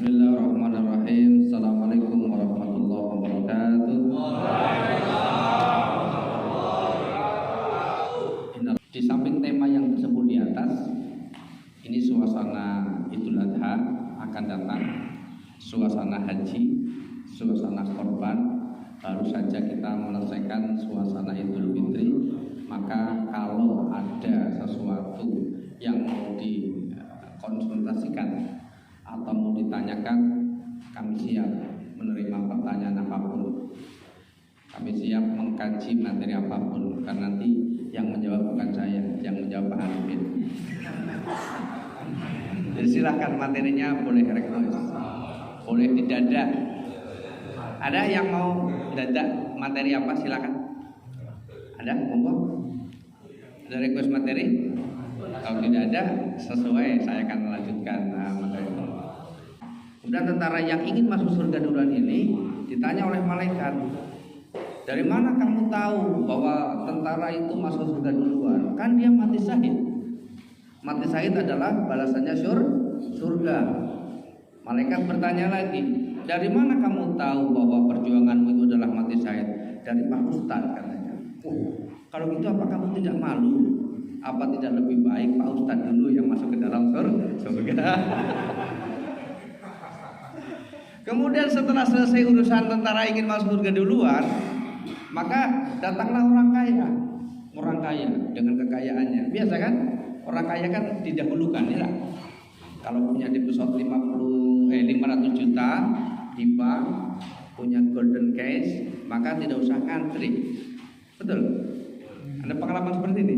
Bismillahirrahmanirrahim. Assalamualaikum warahmatullahi wabarakatuh. Di samping tema yang tersebut di atas, ini suasana Idul Adha akan datang, suasana haji, suasana korban. Baru saja kita menyelesaikan suasana Idul Fitri. Maka kalau ada sesuatu yang mau dikonsultasikan atau mau ditanyakan, kami siap menerima pertanyaan apapun. Kami siap mengkaji materi apapun, karena nanti yang menjawab bukan saya, yang menjawab Pak Arifin. Jadi silakan, materinya boleh request, boleh didadak. Ada yang mau dadak materi apa, silakan. Ada, monggo. Ada request materi? Kalau tidak ada, sesuai saya akan melanjutkan materi. Kemudian tentara yang ingin masuk surga duluan ini ditanya oleh malaikat, dari mana kamu tahu bahwa tentara itu masuk surga duluan? Kan dia mati syahid. Mati syahid adalah balasannya surga. Malaikat bertanya lagi, dari mana kamu tahu bahwa perjuanganmu itu adalah mati syahid? Dari Pak Ustadz, katanya. Kalau gitu apa kamu tidak malu? Apa tidak lebih baik Pak Ustadz dulu yang masuk ke dalam surga? Kemudian setelah selesai urusan tentara ingin masuk surga duluan, maka datanglah orang kaya dengan kekayaannya. Biasa kan, orang kaya kan didahulukan, ya. Kalau punya deposit 500 juta di bank, punya golden cash, maka tidak usah ngantri. Betul? Ada pengalaman seperti ini?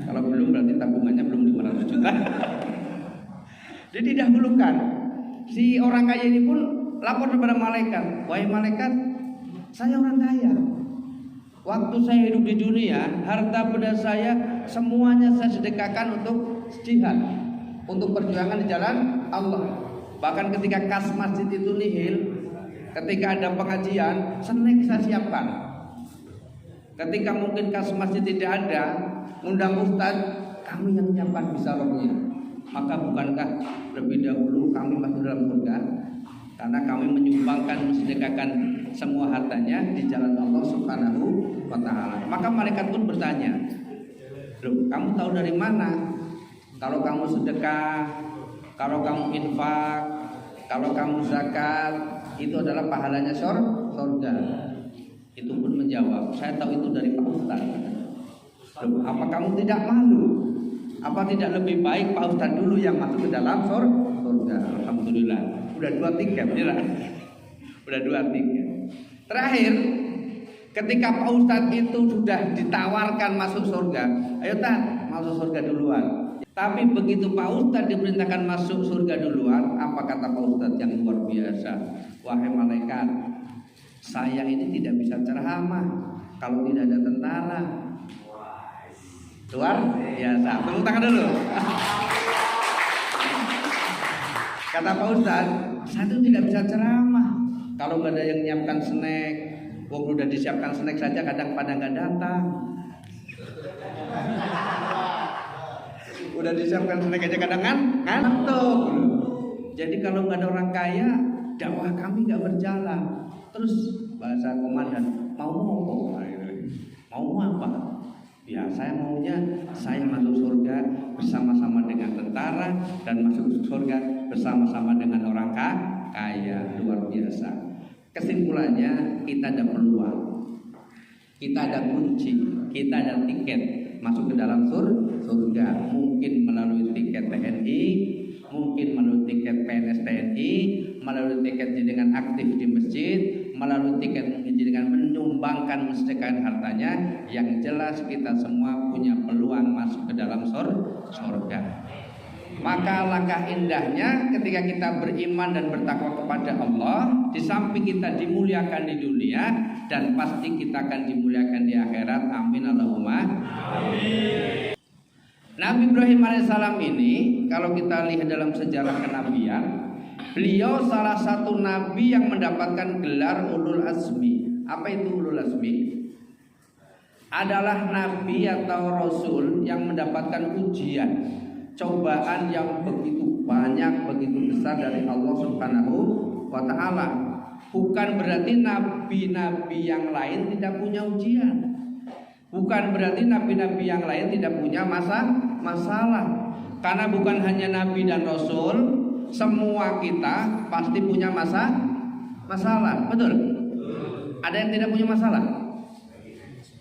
Kalau belum, berarti tabungannya belum 500 juta. Jadi didahulukan. Si orang kaya ini pun lapor kepada malaikat, wahai malaikat, saya orang kaya. Waktu saya hidup di dunia, harta benda saya semuanya saya sedekahkan untuk jihad, untuk perjuangan di jalan Allah. Bahkan ketika kas masjid itu nihil, ketika ada pengajian, snack saya siapkan. Ketika mungkin kas masjid tidak ada, undang ustaz, kami yang menyiapkan bisarohnya. Maka bukankah lebih dahulu kami masuk dalam surga? Karena kami menyumbangkan, mensedekahkan semua hartanya di jalan Allah Subhanahu wa ta'ala. Maka malaikat pun bertanya, loh, kamu tahu dari mana? Kalau kamu sedekah, kalau kamu infak, kalau kamu zakat, itu adalah pahalanya surga. Itu pun menjawab, saya tahu itu dari Pak Ustaz. Loh, apa kamu tidak malu? Apa tidak lebih baik Pak Ustaz dulu yang masuk ke dalam surga? Alhamdulillah. Udah 2 tiket, ya. Udah 2 tiket. Terakhir, ketika Pak Ustadz itu sudah ditawarkan masuk surga, ayo Tan, masuk surga duluan. Tapi begitu Pak Ustadz diperintahkan masuk surga duluan, apa kata Pak Ustadz yang luar biasa? Wahai malaikat, saya ini tidak bisa ceramah kalau tidak ada tentara. Luar biasa. Tepuk tangan dulu. Kata Pak Ustadz, saya itu tidak bisa ceramah kalau nggak ada yang menyiapkan snack. Wong udah disiapkan snack saja kadang-kadang nggak datang. Udah disiapkan snack aja kadang ngantuk. Jadi kalau nggak ada orang kaya, dakwah kami nggak berjalan. Terus bahasa komandan, mau apa? Ya, saya maunya saya masuk surga bersama-sama dengan tentara dan masuk surga bersama-sama dengan orang kaya. Luar biasa. Kesimpulannya, kita ada peluang, kita ada kunci, kita ada tiket masuk ke dalam surga. Mungkin melalui tiket TNI, mungkin melalui tiket PNS TNI, melalui tiket dengan aktif di masjid, melalui tiket dengan menyumbangkan, mensedekahkan hartanya. Yang jelas kita semua punya peluang masuk ke dalam surga. Maka langkah indahnya ketika kita beriman dan bertakwa kepada Allah, di samping kita dimuliakan di dunia, dan pasti kita akan dimuliakan di akhirat. Amin Allahumma amin. Nabi Ibrahim alaihissalam ini, kalau kita lihat dalam sejarah kenabian, beliau salah satu nabi yang mendapatkan gelar ulul azmi. Apa itu ulul azmi? Adalah nabi atau rasul yang mendapatkan ujian cobaan yang begitu banyak, begitu besar dari Allah Subhanahu wa ta'ala. Bukan berarti nabi-nabi yang lain tidak punya ujian. Bukan berarti nabi-nabi yang lain tidak punya masalah. Karena bukan hanya nabi dan rasul, semua kita pasti punya masalah. Betul? Ada yang tidak punya masalah?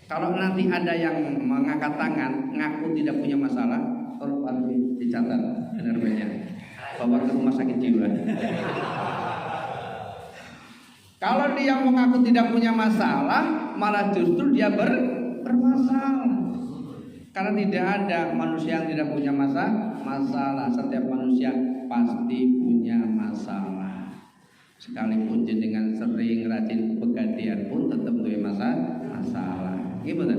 Kalau nanti ada yang mengangkat tangan ngaku tidak punya masalah, tolong dicatat benar-benar, bawa ke rumah sakit jiwa. Kalau dia mengaku tidak punya masalah, malah justru dia bermasalah. Karena tidak ada manusia yang tidak punya masalah. Setiap manusia pasti punya masalah. Sekalipun jenengan sering rajin pegadaian pun tetap punya masalah. Gimana?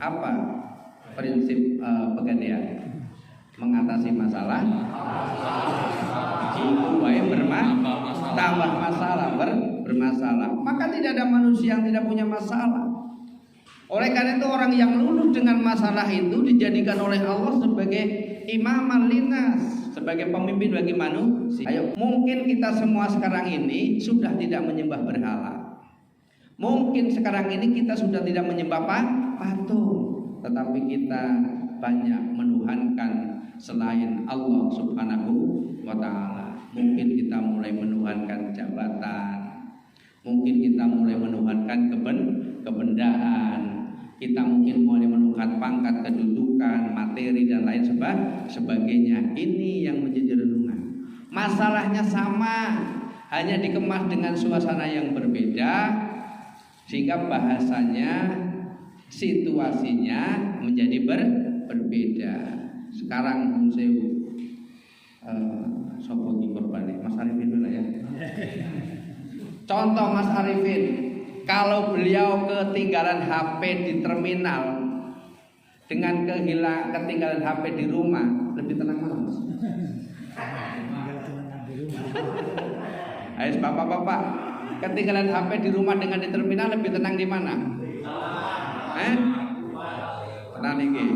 Apa prinsip pegadaian? Mengatasi masalah. Ibu baik tambah masalah bermasalah. Maka tidak ada manusia yang tidak punya masalah. Oleh karena itu orang yang luluh dengan masalah itu dijadikan oleh Allah sebagai imaman linas, sebagai pemimpin bagi manusia. Ayo, mungkin kita semua sekarang ini sudah tidak menyembah berhala. Mungkin sekarang ini kita sudah tidak menyembah patung, tetapi kita banyak menuhankan selain Allah Subhanahu wa ta'ala. Mungkin kita mulai menuhankan jabatan, mungkin kita mulai menuhankan kebendaan, kita mungkin mulai menuhankan pangkat, kedudukan, materi dan lain sebagainya. Ini yang menjadi renungan. Masalahnya sama, hanya dikemas dengan suasana yang berbeda, sehingga bahasanya, situasinya menjadi berbeda. Sekarang sopo di korban Mas Arifin dulu ya. Contoh Mas Arifin, kalau beliau ketinggalan HP di terminal dengan ketinggalan HP di rumah, lebih tenang mana Mas? Ayo bapak-bapak, ketinggalan HP di rumah dengan di terminal lebih tenang di mana? Tenang nih.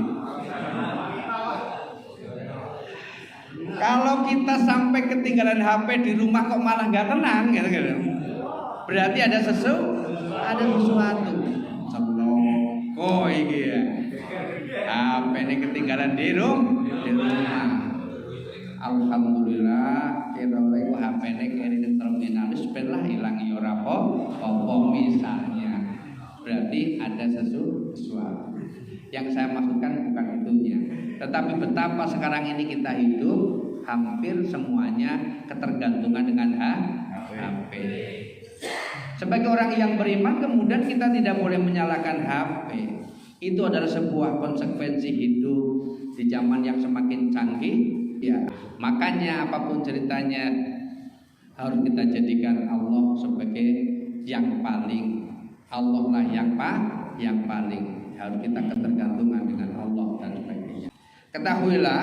Kalau kita sampai ketinggalan HP di rumah kok malah nggak tenang, gitu. Berarti ada sesuatu. Oh iya. HP ini ketinggalan di rumah. Alhamdulillah kita lagi HP ini kiri di terminal sebelah hilang ora apa misalnya. Berarti ada sesuatu. Yang saya maksudkan bukan itunya, tetapi betapa sekarang ini kita hidup hampir semuanya ketergantungan dengan HP. Sebagai orang yang beriman, kemudian kita tidak boleh menyalahkan HP. Itu adalah sebuah konsekuensi hidup di zaman yang semakin canggih. Ya, makanya apapun ceritanya harus kita jadikan Allah sebagai yang paling. Allah lah yang paling. Harus kita ketergantungan dengan Allah dan sebagainya. Ketahuilah,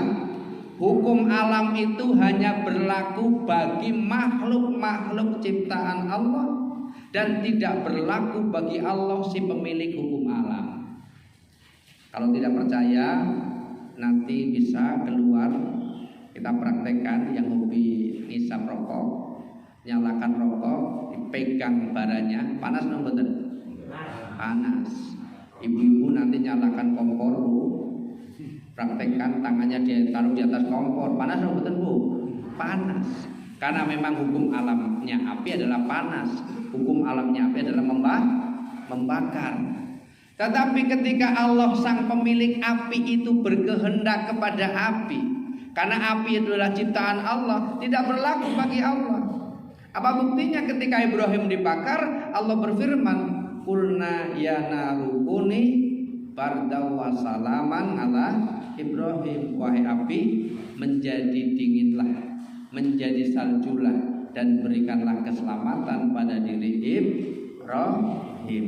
hukum alam itu hanya berlaku bagi makhluk-makhluk ciptaan Allah dan tidak berlaku bagi Allah si pemilik hukum alam. Kalau tidak percaya, nanti bisa keluar, kita praktekkan yang hobi ngisap rokok, nyalakan rokok, dipegang baranya, panas nggak betul? Panas. Ibu-ibu nanti nyalakan kompor, Bu. Praktekkan tangannya ditaruh di atas kompor, panas nggak betul, Bu? Panas. Karena memang hukum alamnya api adalah panas. Hukum alamnya api adalah membakar. Tetapi ketika Allah sang pemilik api itu berkehendak kepada api, karena api itu adalah ciptaan Allah, tidak berlaku bagi Allah. Apa buktinya ketika Ibrahim dibakar, Allah berfirman, "Qulna ya naru kuni bardaw wa salaman ala Ibrahim." Wahai api, menjadi dinginlah, menjadi saljulah, dan berikanlah keselamatan pada diri Ibrahim.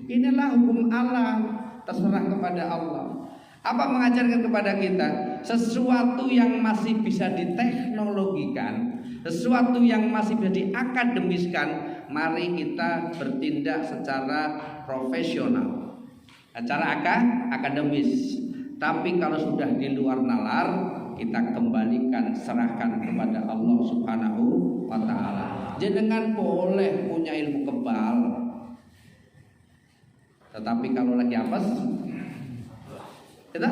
Inilah hukum alam, terserah kepada Allah. Apa mengajarkan kepada kita? Sesuatu yang masih bisa diteknologikan, sesuatu yang masih bisa diakademiskan, mari kita bertindak secara profesional, secara akademis. Tapi kalau sudah di luar nalar, kita kembalikan, serahkan kepada Allah Subhanahu wa taala. Jenengan boleh punya ilmu kebal, tetapi kalau lagi apes, kita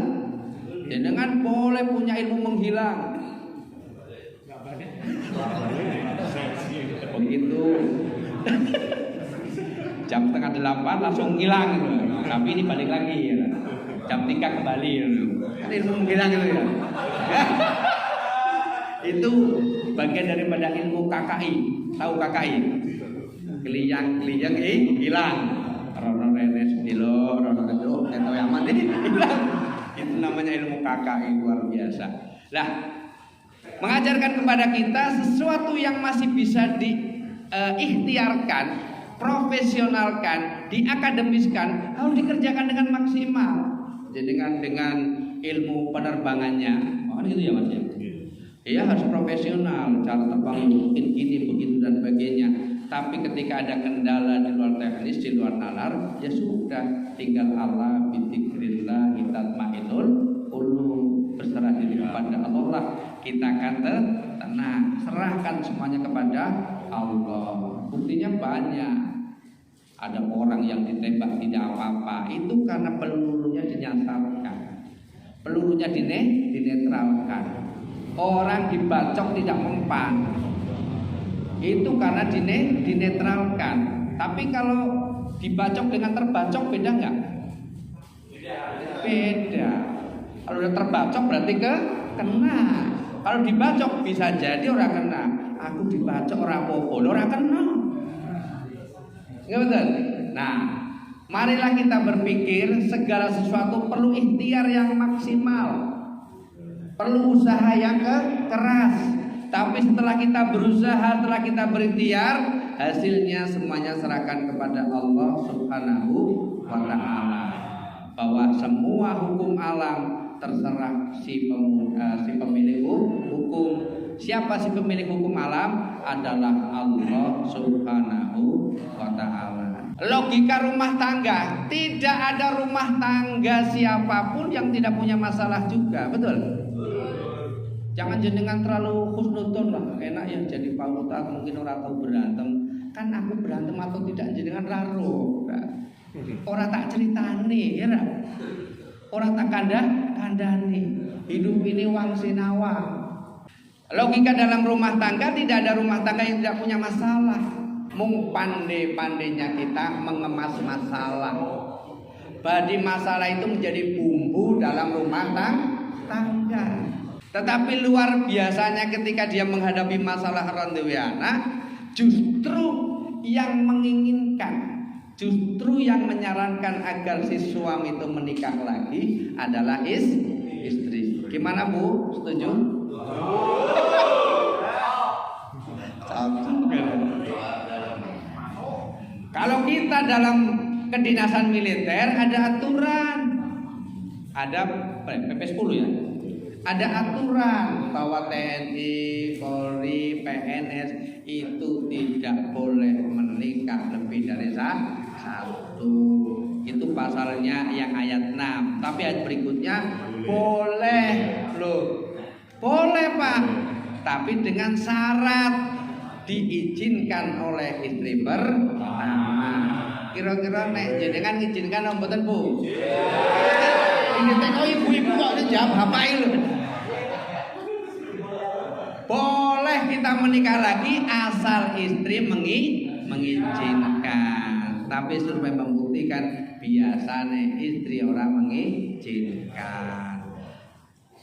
jenengan boleh punya ilmu menghilang. Begitu jam 7:30 langsung hilang gitu. Tapi ini balik lagi ya. Jam 3 kembali gitu. Kan ilmu menghilang gitu ya. Itu bagian daripada ilmu KKI. Tahu KKI? Keliyang hilang. Rono renes dilo, rono itu tahu yang mati hilang. Itu namanya ilmu KKI, luar biasa. Lah, mengajarkan kepada kita sesuatu yang masih bisa diikhtiarkan, profesionalkan, diakademiskan, harus dikerjakan dengan maksimal. Jadi dengan ilmu penerbangannya, kan gitu ya Mas ya. Iya harus profesional, cara terbang mungkin gini, begitu dan sebagainya. Tapi ketika ada kendala di luar teknis, di luar nalar, ya sudah, tinggal Allah bidzikrillah tatma'innul qulub, berserah diri kepada Allah lah, kita akan tenang, serahkan semuanya kepada Allah. Buktinya banyak. Ada orang yang ditembak tidak apa-apa, itu karena pelurunya dinyasarkan, pelurunya dinetralkan. Orang dibacok tidak mempan, itu karena dinetralkan. Tapi kalau dibacok dengan terbacok beda nggak? Beda. Kalau udah terbacok berarti kena. Kalau dibacok bisa jadi orang kena. Aku dibacok orang apa-apa, orang kena. Nggak betul? Nah, marilah kita berpikir segala sesuatu perlu ikhtiar yang maksimal, perlu usaha yang keras. Tapi setelah kita berusaha, setelah kita berikhtiar, hasilnya semuanya serahkan kepada Allah Subhanahu wa ta'ala. Bahwa semua hukum alam terserah si pemilik hukum. Siapa si pemilik hukum alam? Adalah Allah Subhanahu wa ta'ala. Logika rumah tangga, tidak ada rumah tangga siapapun yang tidak punya masalah juga, betul? Jangan jenengan terlalu husnudon lah, enak ya jadi pauta mungkin orang tahu berantem. Kan aku berantem atau tidak jenengan raro. Orang tak ceritane, ya lah. Orang tak kandani. Hidup ini wang sinawang. Logika dalam rumah tangga, tidak ada rumah tangga yang tidak punya masalah. Mung pandai-pandainya kita mengemas masalah. Badi masalah itu menjadi bumbu dalam rumah tangga. Tetapi luar biasanya ketika dia menghadapi masalah randewiana, justru yang menginginkan, justru yang menyarankan agar si suami itu menikah lagi adalah istri. Gimana Bu? Setuju? Kalau kita dalam kedinasan militer ada aturan, ada PP 10 ya. Ada aturan bahwa TNI, Polri, PNS itu tidak boleh menikah lebih dari satu. Itu pasalnya yang ayat 6. Tapi ayat berikutnya boleh loh. Boleh Pak. Tapi dengan syarat diizinkan oleh istri pertama. Kira-kira nek jenengan ngizinkan apa mboten Bu? Ini teko ibu-ibu kok dijawab apa itu? Boleh kita menikah lagi asal istri mengizinkan. Tapi survei membuktikan biasanya istri orang mengizinkan.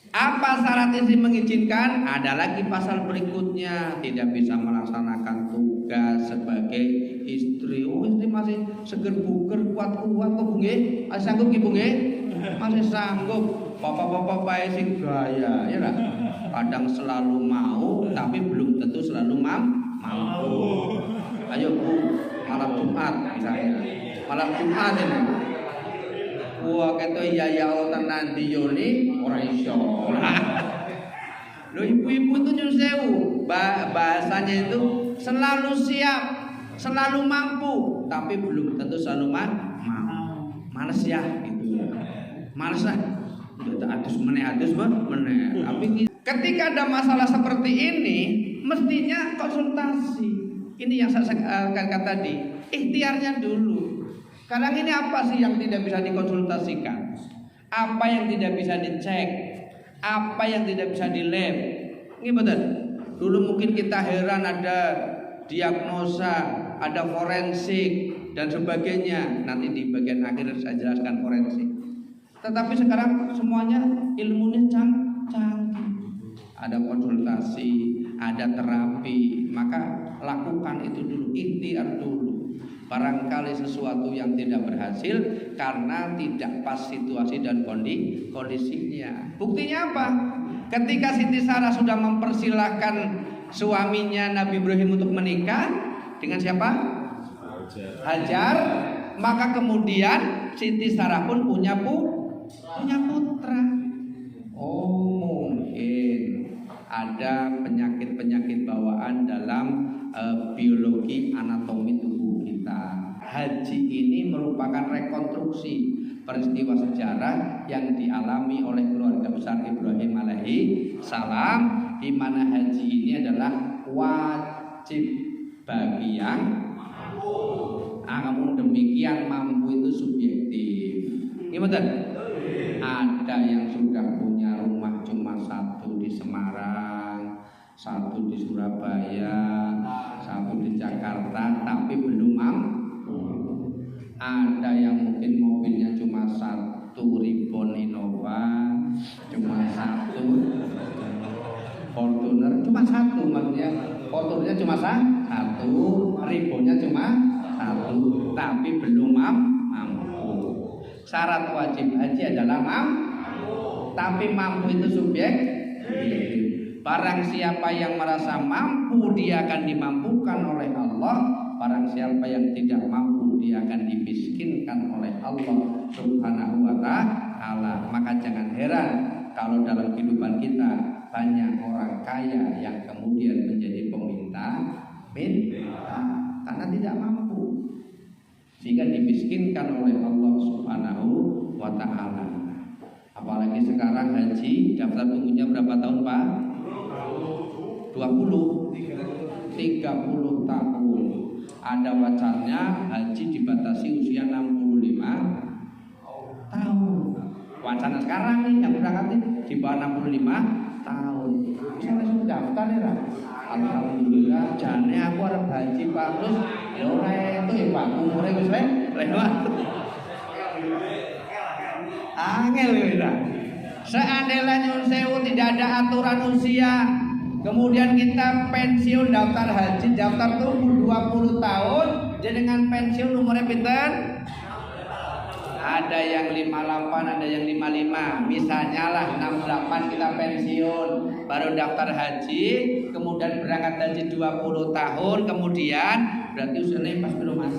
Apa syarat istri mengizinkan? Ada lagi pasal berikutnya, tidak bisa melaksanakan tugas sebagai istri. Oh, istri masih seger buger, kuat-kuat kok Bu nggih? Masih sanggup nggih Bu nggih? Masih sanggup. Bapak-bapak sing gaya, ya lah. Kadang selalu mau, tapi belum tentu selalu mampu. Ayo Bu, malam Jumat misalnya. Malam Jumat ini. Wah, kata ya tenan di Yoni ora iso. Lho ibu-ibu itu nyuwun sewu, bahasanya itu selalu siap, selalu mampu, tapi belum tentu selalu mampu. Males ya gitu. Males lah. Adus meneh. Tapi ketika ada masalah seperti ini, mestinya konsultasi. Ini yang saya katakan tadi, ikhtiarnya dulu. Sekarang ini apa sih yang tidak bisa dikonsultasikan? Apa yang tidak bisa dicek? Apa yang tidak bisa di lab? Ini betul. Dulu mungkin kita heran ada diagnosa, ada forensik dan sebagainya. Nanti di bagian akhir saya jelaskan forensik. Tetapi sekarang semuanya ilmunya canggih. Ada konsultasi, ada terapi. Maka lakukan itu dulu, ikhtiar dulu. Barangkali sesuatu yang tidak berhasil karena tidak pas situasi dan kondisinya. Buktinya apa? Ketika Siti Sarah sudah mempersilahkan suaminya Nabi Ibrahim untuk menikah dengan siapa? Hajar. Maka kemudian Siti Sarah pun punya putra. Oh, mungkin ada penyakit-penyakit bawaan dalam biologi anatomi tubuh kita. Haji ini merupakan rekonstruksi peristiwa sejarah yang dialami oleh keluarga besar Ibrahim alaihi salam, di mana haji ini adalah wajib bagi yang namun demikian mampu itu subjektif. Gimana? Ada yang sudah punya rumah cuma satu di Semarang, satu di Surabaya, satu di Jakarta, tapi belum mampu. Ada yang mungkin mobilnya cuma satu Ribbon Innova, cuma satu Fortuner, cuma satu, maksudnya Fortunernya cuma satu, Ribbonnya cuma satu, tapi belum mampu. Syarat wajib haji adalah mampu, tapi mampu itu subjektif. Barang siapa yang merasa mampu, dia akan dimampukan oleh Allah. Barang siapa yang tidak mampu, dia akan dimiskinkan oleh Allah Subhanahu wa ta'ala. Maka jangan heran kalau dalam kehidupan kita banyak orang kaya yang kemudian menjadi peminta karena tidak mampu, sehingga dimiskinkan oleh Allah Subhanahu wa ta'ala. Apalagi sekarang haji, daftar tunggunya berapa tahun, Pak? 30 tahun. Ada wacananya haji dibatasi usia 65 tahun. Wacana sekarang nih yang berangkat di bawah 65 tahun. Bisa langsung daftar ya. Alhamdulillah, jane aku arep haji Pak, terus ya ora itu ya Pak, umure wis lewat. Angel ya. Seandainya nyuwun sewu tidak ada aturan usia, kemudian kita pensiun daftar haji, daftar tunggu 20 tahun, jenengan pensiun umurnya pinten? Ada yang 58, ada yang 55. Misalnya lah 68 kita pensiun, baru daftar haji, kemudian berangkat haji 20 tahun, kemudian berarti usianya pas belum Mas?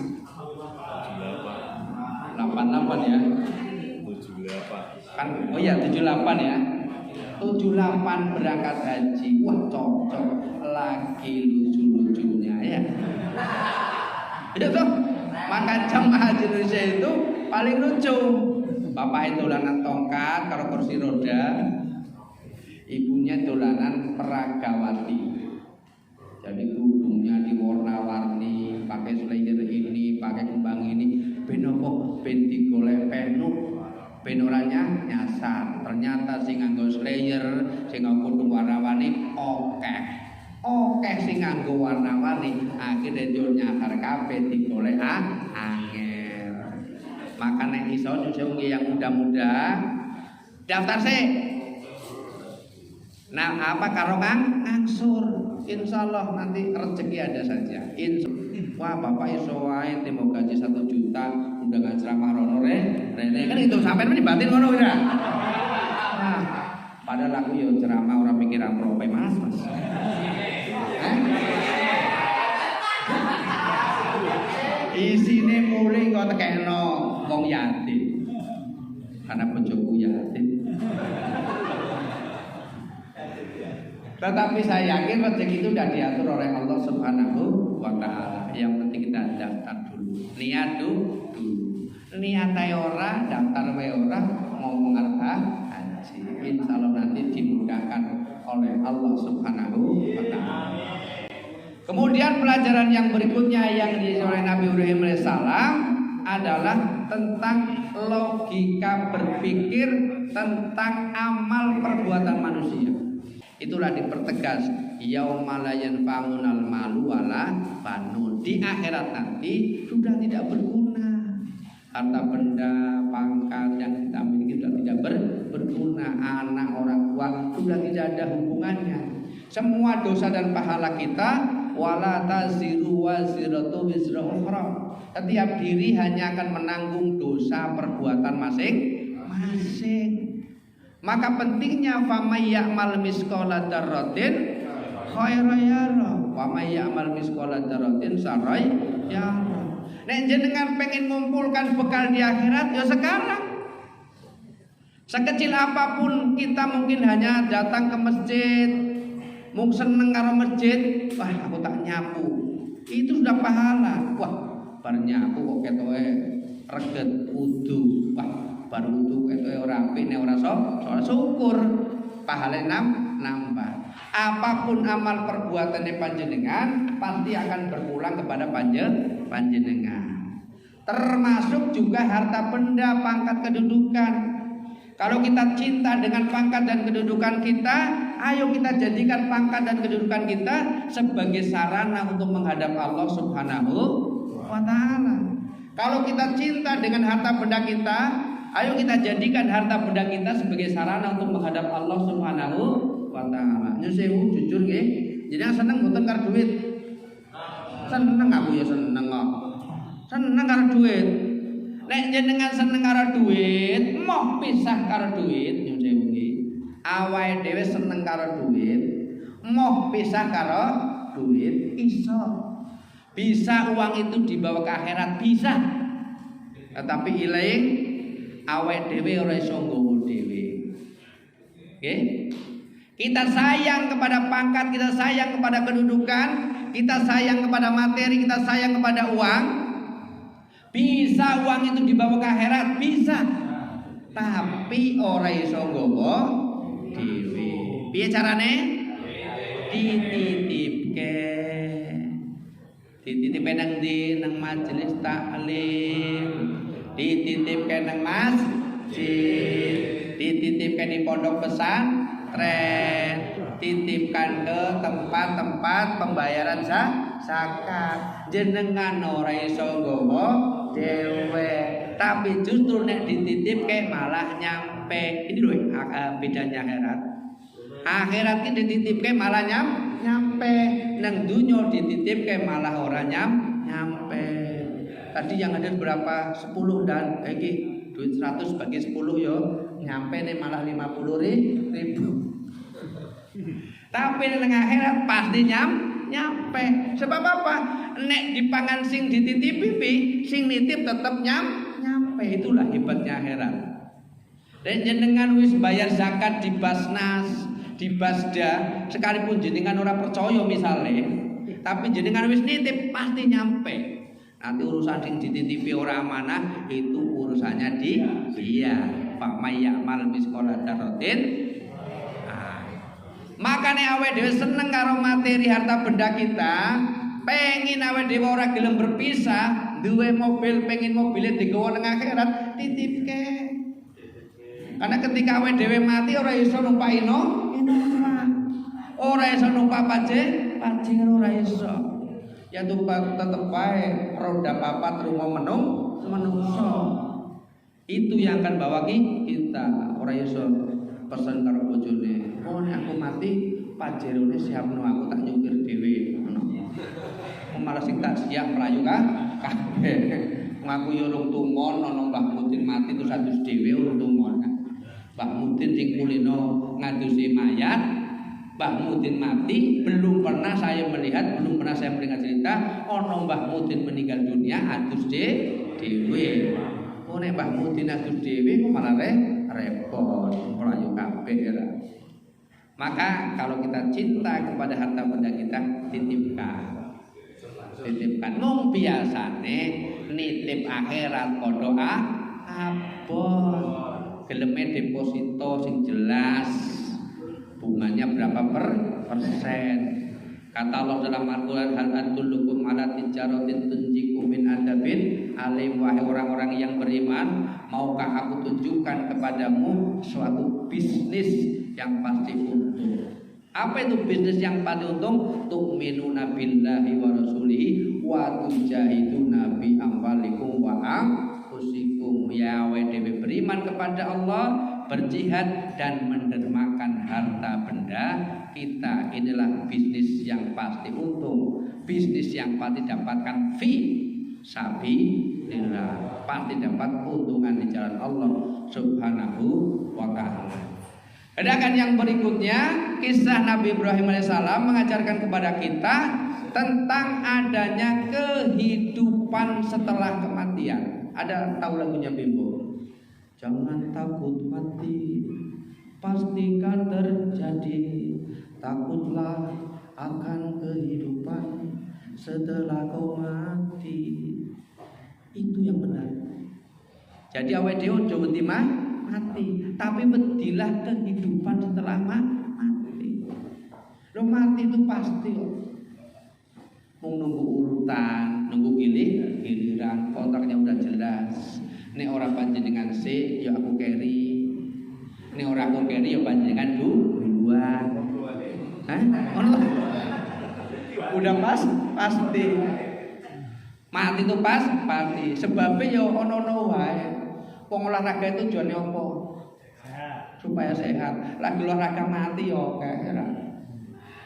88 ya. 78. Kan oh ya 78 ya. 78 berangkat haji. Wah, cocok. Lagi lucu-lucunya ya. Itu tuh. Maka jamaah haji Indonesia itu paling lucu. Bapak itu dolanan tongkat karo kursi roda. Ibunya dolanan peragawati. Jadi kerudungnya diwarna-warni, pakai slayer ini, pakai kembang ini. Ben opo ben digolek penu. Ben orangnya nyasar. Ternyata sing nganggo slayer, sing nganggo kerudung warna-warni Oke sing nganggo warna-warni akhire yo nyasar kabeh digolek angel. Maka nek iso nyusul yang muda-muda daftar sih. Nah, apa karo ngangsur. Insyaallah nanti rezeki ada saja. Wah, Bapak iso wae tembok gaji 1 juta undangan ceramah rono rene kan itu sampean dibatin ngono ya. Nah, padahal aku yo ceramah ora mikir amrope Mas. Isine mulih kok tekeno wong yatim. Karena bojoku yatim. Tetapi saya yakin rezeki itu sudah diatur oleh Allah Subhanahu wa ta'ala. Yang penting kita daftar dulu. Niat dulu. Niat ae ora, daftar wae ora, ngomong arep haji. insya Allah nanti dimudahkan oleh Allah Subhanahu wa Ta'ala. Kemudian pelajaran yang berikutnya yang diajarkan oleh Nabi Ibrahim alaihissalam adalah tentang logika berpikir tentang amal perbuatan manusia. Itulah dipertegas yauma la yanfa'unal malu wala banun. Di akhirat nanti sudah tidak berguna. Harta benda, pangkat yang kita miliki sudah tidak berguna. Anak, orang tua sudah tidak ada hubungannya. Semua dosa dan pahala kita wala taziru waziratu wizra ukhra. Setiap diri hanya akan menanggung dosa perbuatan masing-masing. Maka pentingnya famay ya'mal misqala dzarratin khairan yara wa may ya'mal misqala dzarratin syarran yara. Nek jenengan pengen mengumpulkan bekal di akhirat ya sekarang. Sekecil apapun kita mungkin hanya datang ke masjid, mung seneng karo masjid, wah aku tak nyapu. Itu sudah pahala. Wah, bar nyapu kok ketoke reget wudu. Wah, bar wudu ketoke ora apik nek ora syukur. Pahala nambah. Apapun amal perbuatannya panjenengan pasti akan berpulang kepada panjenengan. Termasuk juga harta benda, pangkat, kedudukan. Kalau kita cinta dengan pangkat dan kedudukan kita, ayo kita jadikan pangkat dan kedudukan kita sebagai sarana untuk menghadap Allah Subhanahu wa Ta'ala. Kalau kita cinta dengan harta benda kita, ayo kita jadikan harta benda kita sebagai sarana untuk menghadap Allah Subhanahu wa Ta'ala. Nyun sewu jujur nggih, jenengan seneng mboten karo duit? Seneng, aku ya seneng kok. Seneng karo duit. Nek jenengan seneng karo duit, moh pisah karo duit, nyun sewu nggih. Awake dhewe seneng karo duit, moh pisah karo duit iso. Bisa uang itu dibawa ke akhirat bisa. Tetapi ilang awake dhewe ora iso nggawa dhewe. Nggih? Kita sayang kepada pangkat, kita sayang kepada kedudukan, kita sayang kepada materi, kita sayang kepada uang. Bisa uang itu dibawa ke akhirat, bisa. Tapi ora iso nggawa dhewe. Piye carane? Dititipke. Dititipke nang ndi? Nang majelis taklim. Dititipke nang masjid. Dititipke di pondok pesantren. Titipkan ke tempat-tempat pembayaran zakat. Jenengan ora iso nggawa dhewe, tapi justru nek dititipke malah nyampe. Ini lho bedanya akhirat. Akhirat ki dititipke malah nyampe, nang dunya dititipke malah ora nyampe. Tadi yang ada berapa? 10 dan iki duit 100 bagi 10 yo nyampe nih malah 50.000. Tapi nang akhirat pasti nyampe. Sebab apa? Nek dipangan sing dititipi, sing nitip tetep nyampe. Itulah hebatnya akhirat. Dan jenengan wis bayar zakat di Basnas, di Basda, sekalipun jenengan ora percaya misalnya, tapi jenengan wis nitip pasti nyampe. Nanti urusan sing dititipi ora amanah itu urusannya dia. Pak Mayyamal misqala dzarratin. Makane awake dhewe seneng karo materi harta benda kita, pengin awake dhewe ora gelem berpisah, duwe mobil pengin mobile digawa nang akhirat, titipke. Karena ketika awake dhewe mati ora iso numpak Innova. Ora iso numpak Pajero ora iso. Ya numpak tetep bae roda papat rumah menungso. Itu yang akan bawa kita. Ora iso pesen karo bojone. Oh nek aku mati Pajerone siapno aku tak nyupir dhewe ngono. Malah sing tak siap mlayu kabeh. Ngaku yo urung tumon ana Mbah Mudin mati terus adus dhewe urung tumon. Mbah Mudin sing kulino ngadusi mayat, Mbah Mudin mati, belum pernah saya melihat, belum pernah saya mendengar cerita ana Mbah Mudin meninggal dunia adus dhewe. Oh nek Mbah Mudin adus dhewe kok malah repot melayu kabeh ya. Maka kalau kita cinta kepada harta benda kita titipkan. Mung biasane nitip akhirat padha abot. geleme deposito sing jelas, bunganya berapa persen. Kata Allah dalam Al-Quran, hal adullukum ala tijaratin tunjikum min adabin alim. Wahai orang-orang yang beriman, maukah aku tunjukkan kepadamu suatu bisnis yang pasti untung? Apa itu bisnis yang pasti untung? Tu'minuna billahi wa rasulihi wa tujahiduna bi amwalikum wa anfusikum. Ya dewe beriman kepada Allah, berjihad dan mendermakan harta benda kita. Inilah bisnis yang pasti untung, bisnis yang pasti dapatkan fi sabilillah, pasti dapat keuntungan di jalan Allah Subhanahu wa ta'ala. Sedangkan yang berikutnya, kisah Nabi Ibrahim alaihissalam mengajarkan kepada kita tentang adanya kehidupan setelah kematian. Ada tahu lagunya Bimbo? Jangan takut mati, pastikan terjadi. Takutlah akan kehidupan setelah kau mati. Itu yang benar. Jadi awake dhewe ojo wedi mati, tapi bedilah kehidupan setelah mati. Lo mati itu pasti kok. Mau nunggu urutan, nunggu giliran, kontraknya udah jelas. Nek ora panjenengan sik, ya aku carry. Nek ora aku carry, ya panjenengan duluan. Hah? Ono udah pasti. Mati itu pasti. Sebabnya ya ono wae. Wong olahraga itu tujuannya apa? Supaya sehat. Lagi olahraga mati ya kira.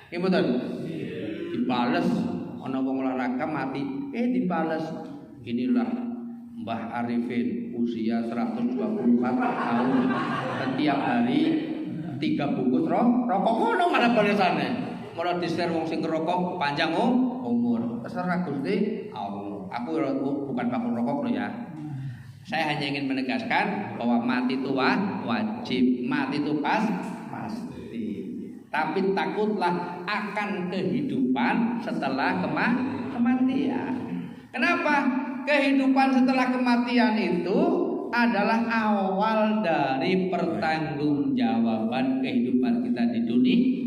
Iki mboten. Dibales ana wong olahraga mati, dibales. Inilah Mbah Arifin usia 124 tahun. Setiap hari 3 bungkus rokok ngono malah balesane. Malah diser wong sing ngerokok panjang umur. Terserah Gusti Allah. Aku bukan bakul rokok loh ya. Saya hanya ingin menegaskan bahwa mati itu wajib, mati itu pasti. Tapi takutlah akan kehidupan setelah kematian. Kenapa? Kehidupan setelah kematian itu adalah awal dari pertanggungjawaban kehidupan kita di dunia.